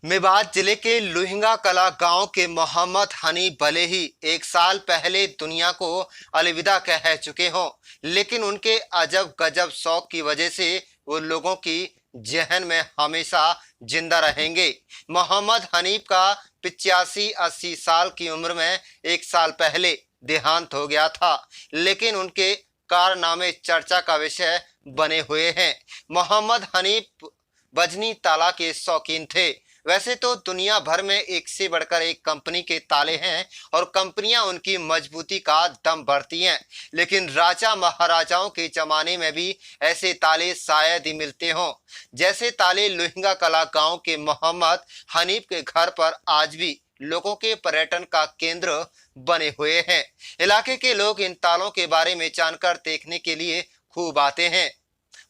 मेवात जिले के लुहिंगा कला गांव के मोहम्मद हनीफ भले ही एक साल पहले दुनिया को अलविदा कह चुके हों, लेकिन उनके अजब गजब शौक की वजह से वो लोगों की जहन में हमेशा जिंदा रहेंगे। मोहम्मद हनीफ का 85-80 साल की उम्र में एक साल पहले देहांत हो गया था, लेकिन उनके कारनामे चर्चा का विषय बने हुए हैं। मोहम्मद हनीफ बजनी ताला के शौकीन थे। वैसे तो दुनिया भर में एक से बढ़कर एक कंपनी के ताले हैं और कंपनियां उनकी मजबूती का दम भरती हैं, लेकिन राजा महाराजाओं के जमाने में भी ऐसे ताले शायद ही मिलते हों। जैसे ताले लुहिंगा कला गांव के मोहम्मद हनीफ के घर पर आज भी लोगों के पर्यटन का केंद्र बने हुए हैं। इलाके के लोग इन तालों के बारे में जानकर देखने के लिए खूब आते हैं।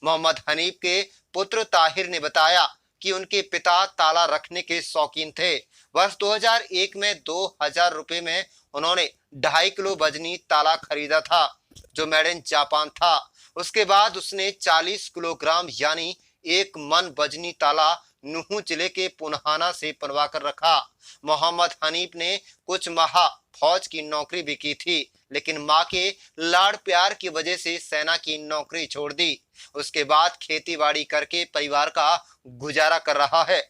मोहम्मद हनीफ के पुत्र ताहिर ने बताया कि उनके पिता ताला रखने के शौकीन थे। वर्ष 2001 में 2000 रुपए में उन्होंने 2.5 किलो बजनी ताला खरीदा था, जो मेड इन जापान था। उसके बाद उसने 40 किलोग्राम यानी 1 मन बजनी ताला नुहू जिले के पुनहाना से बनवा कर रखा। मोहम्मद हनीफ ने कुछ माह फौज की नौकरी भी की थी, लेकिन मां के लाड़ प्यार की वजह से सेना की नौकरी छोड़ दी। उसके बाद खेती बाड़ी करके परिवार का गुजारा कर रहा है।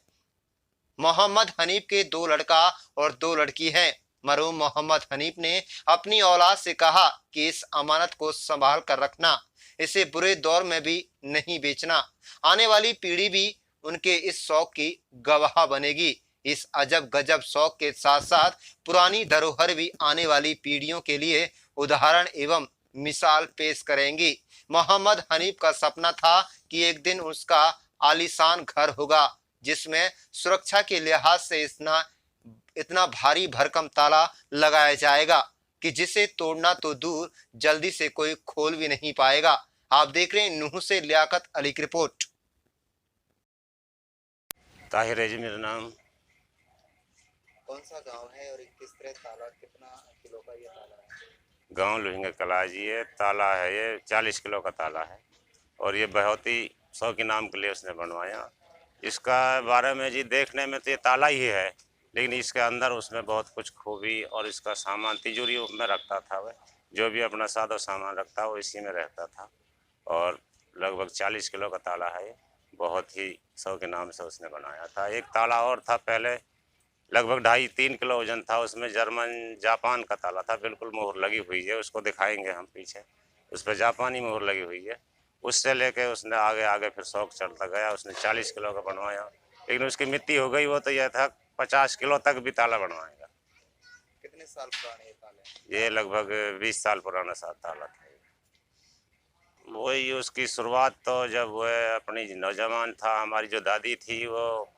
मोहम्मद हनीफ के 2 लड़का और 2 लड़की हैं। मरहूम मोहम्मद हनीफ ने अपनी औलाद से कहा कि इस अमानत को संभाल कर रखना, इसे बुरे दौर में भी नहीं बेचना। आने वाली पीढ़ी भी उनके इस शौक की गवाह बनेगी। इस अजब गजब शौक के साथ साथ पुरानी धरोहर भी आने वाली पीढ़ियों के लिए उदाहरण एवं मिसाल पेश करेंगी। मोहम्मद हनीफ का सपना था कि एक दिन उसका आलीशान घर होगा, जिसमें सुरक्षा के लिहाज से इतना भारी भरकम ताला लगाया जाएगा कि जिसे तोड़ना तो दूर, जल्दी से कोई खोल भी नहीं पाएगा। आप देख रहे हैं नूह से लियाकत अली की रिपोर्ट। ताहिर है जी मेरा नाम। कौन सा गांव है और किस तरह ताला, कितना किलो का ये ताला है? गांव लुहिंगा कला जी है। ताला है ये 40 किलो का ताला है और ये बहुत ही 100 के नाम के लिए उसने बनवाया। इसका बारे में जी देखने में तो ये ताला ही है, लेकिन इसके अंदर उसमें बहुत कुछ खूबी और इसका सामान तिजोरी में रखता था। वह जो भी अपना सादा सामान रखता वो इसी में रहता था और लगभग 40 किलो का ताला है ये। बहुत ही 100 के नाम से उसने बनाया था। एक ताला और था पहले, लगभग 2.5-3 किलो वजन था। उसमें जर्मन जापान का ताला था, बिल्कुल मोहर लगी हुई है, उसको दिखाएंगे हम पीछे। उस पर जापानी मोहर लगी हुई है। उससे लेके उसने आगे आगे फिर शौक चढ़ता गया। उसने 40 किलो का बनवाया, लेकिन उसकी मिट्टी हो गई। वो तो यह था 50 किलो तक भी ताला बनवाएगा। कितने साल पुराने ये ताले? ये लगभग 20 साल पुराना ताला था। वही उसकी शुरुआत तो जब वह अपनी नौजवान था, हमारी जो दादी थी वो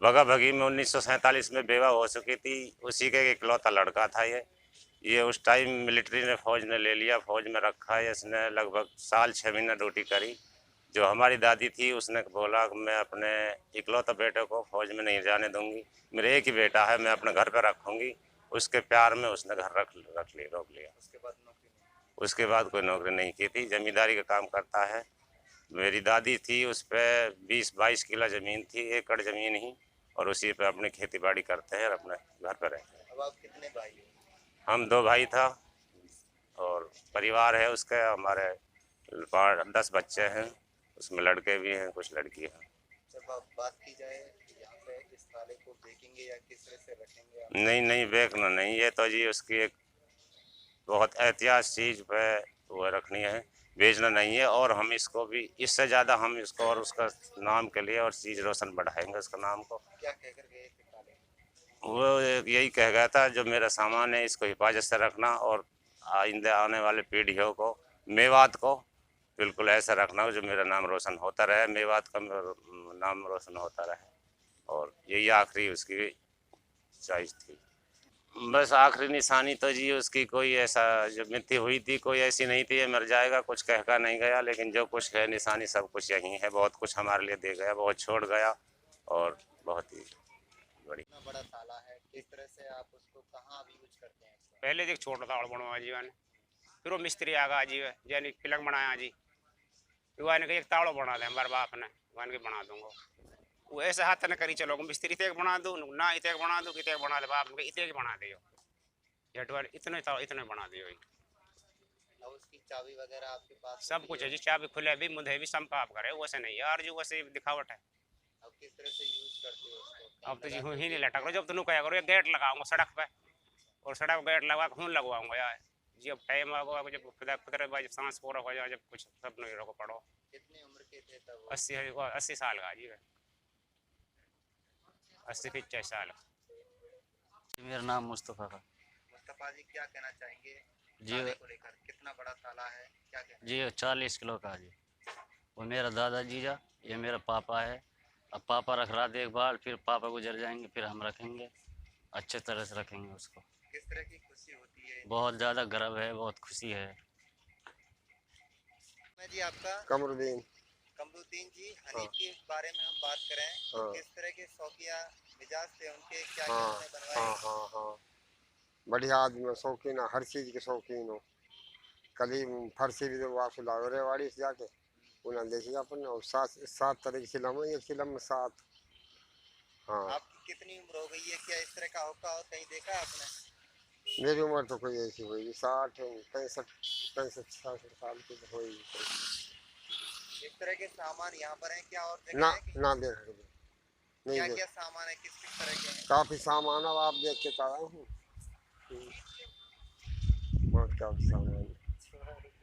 भगा भगी में 1947 में बेवा हो चुकी थी। उसी के इकलौता लड़का था ये उस टाइम मिलिट्री ने फौज ने ले लिया, फौज में रखा है। इसने लगभग साल 6 महीने ड्यूटी करी। जो हमारी दादी थी उसने बोला कि मैं अपने इकलौता बेटे को फौज में नहीं जाने दूंगी, मेरे एक ही बेटा है, मैं अपने घर पर रखूंगी। उसके प्यार में उसने घर रोक लिया। उसके बाद कोई नौकरी नहीं की थी, जमींदारी का काम करता है। मेरी दादी थी, उस पर 20-22 किला ज़मीन थी, 1 एकड़ ज़मीन ही, और उसी पे अपनी खेती बाड़ी करते हैं और अपने घर पर रहते हैं। अब आप कितने भाई हो? हम 2 भाई था और परिवार है उसके, हमारे 10 बच्चे हैं, उसमें लड़के भी हैं, कुछ लड़की हैं। जब आप बात की जाए यहाँ पे इस ताले को बेचेंगे या किस तरह से रखेंगे आप? नहीं बेचना नहीं, ये तो जी उसकी एक बहुत एहतियात चीज़ पे वो रखनी है, बेचना नहीं है। और हम इसको भी इससे ज़्यादा हम इसको और उसका नाम के लिए और चीज़ रोशन बढ़ाएंगे उसका नाम को। क्या कहकर गए थे ताले? वो यही कह गया था, जो मेरा सामान है इसको हिफाजत से रखना और आइंदे आने वाले पीढ़ियों को, मेवात को बिल्कुल ऐसा रखना जो मेरा नाम रोशन होता रहे, मेवात का नाम रोशन होता रहे। और यही आखिरी उसकी ख्वाहिश थी। बस आखिरी निशानी तो जी उसकी कोई ऐसा जो मृत्यु हुई थी कोई ऐसी नहीं थी, ये मर जाएगा कुछ कह कर नहीं गया, लेकिन जो कुछ है निशानी सब कुछ यही है। बहुत कुछ हमारे लिए दे गया, बहुत छोड़ गया और बहुत ही बड़ी। इतना बड़ा ताला है, किस तरह से आप उसको कहाँ अभी यूज करते हैं इसका? पहले देख छोटा ताड़ बनवा जीवन, फिर वो मिस्त्री आ गया जी, यानी पिलंग बनाया जी, फिर वो एक ताड़ो बना दे हमारे बाप ने, वन के बना दूंगा। वो ऐसे हाथ न करी चलो मिस्त्री इतने बना दो ना इतने बना दो कितने बना दे बाप इतने बना दियो झटवार इतने तो इतने बना दियो अब उसकी चाबी वगैरह आपके पास सब होती कुछ है जी चाबी खुले भी मुझे भी संपा आप करे वैसे नहीं यार जी वैसे दिखावट है अब किस तरह से यूज करते हो उसको? अब तो जी हूँ ही नहीं लटक रहा जब तुम कहा करो ये गेट लगाऊंगा सड़क पे और सड़क गेट लगा हूँ लगवाऊंगा यार जी अब टाइम आगा जब खुदा कुदरत भाई जब सांस पूरा हो जाए जब कुछ सब नहीं रोको पड़ो कितनी उम्र के थे तब वो? 80 साल का जी 80-85 साल मेरा नाम मुस्तफ़ा था मुस्तफा जी क्या कहना चाहेंगे जी ताले को लेकर? कितना बड़ा ताला है, क्या कहना जी 40 किलो का जी वो मेरा दादा जीजा ये मेरा पापा है अब पापा रख रहा देखभाल फिर पापा गुजर जाएंगे फिर हम रखेंगे अच्छे तरह से रखेंगे उसको किस तरह की खुशी होती है? बहुत ज़्यादा गर्व है बहुत खुशी है मैं जी आपका कमरुद्दीन। कमरुद्दीन जी हनीफ के बारे में हम बात करें तो हाँ। किस तरह के शौकिया मिजाज थे उनके, क्या क्या हाँ उन्होंने बनवाए? हाँ हाँ हाँ बढ़िया आदमी हो, शौकीन है, हर चीज़ के शौकीन हो। कल ही फरसी भी तो वापस लाओ रेवाड़ी से जाके उन्हें देखिए अपन और सात तरह की फिल्म है, एक फिल्म में 7। हाँ आपकी कितनी उम्र हो गई है, क्या इस तरह का होका और कहीं देखा है आपने? मेरी उम्र तो कोई ऐसी हुई 60 65 66 साल की तो हुई। इस तरह के सामान यहाँ पर हैं क्या और ना जगह है कि? ना देख नहीं क्या देख क्या सामान है, किस किस तरह के हैं? काफ़ी सामान अब आप देख के आया हूँ। बहुत काफ़ी सामान है।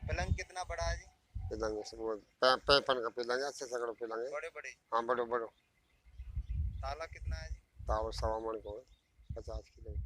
पलंग कितना बड़ा है जी? पलंग से वो पैपन का पलंग है, अच्छे सगड़ो पलंग है। बड़े बड़े। हाँ बड़ो बड़ो ताला कितना है जी? ताव 1.25 मन को 50 किलो।